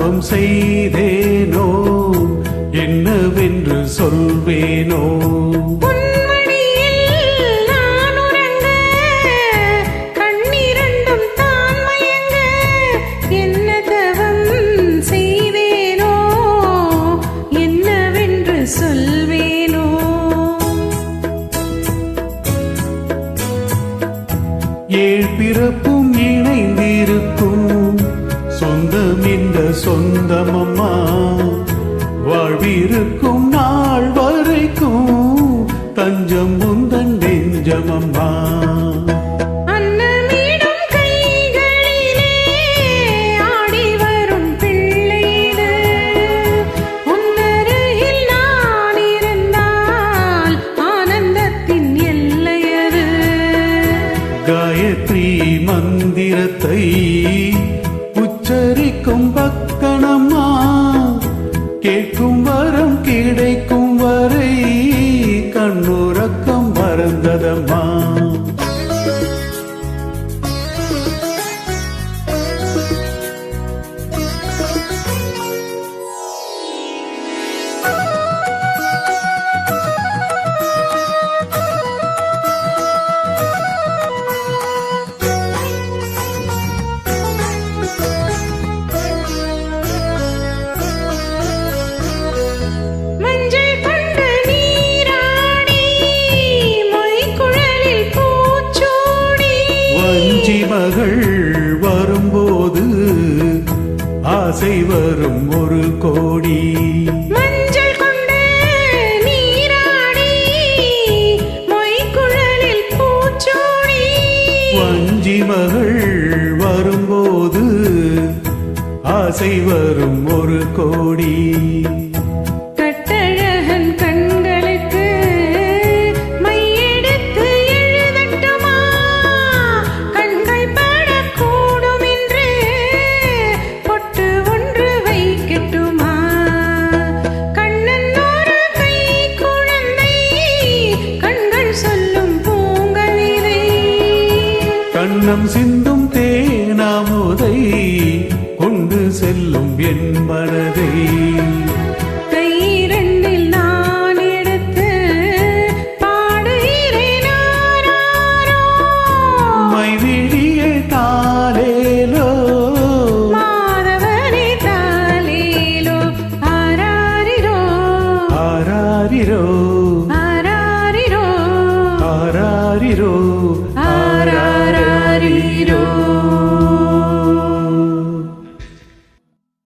தவம் செய்தேனோ என்னவென்று சொல்வேனோ. ஏழ் பிறப்பும் இணைந்திருக்கும் சொந்தம் இந்த சொந்தமம்மா, வாழ்விருக்கும் நாள் வரைக்கும் தஞ்சம் உந்தன் நெஞ்சமம்மா. காயத்ரி மந்திரத்தை உச்சரிக்கும் பக்கணம்மா, கேட்கும் வரம் கிடைக்கும் வரை கண்ணுறக்கம் மறந்ததம்மா. மகள் வரும்போது ஆசை வரும் ஒரு கோடி. மஞ்சள் கொண்டு நீராடி மொய்குழலில் பூச்சோடி. வஞ்சி மகள் வரும்போது ஆசை வரும் ஒரு கோடி. கண்ணம் சிந்தும் தேனாமுதை கொண்டு செல்லும் என் மனதை.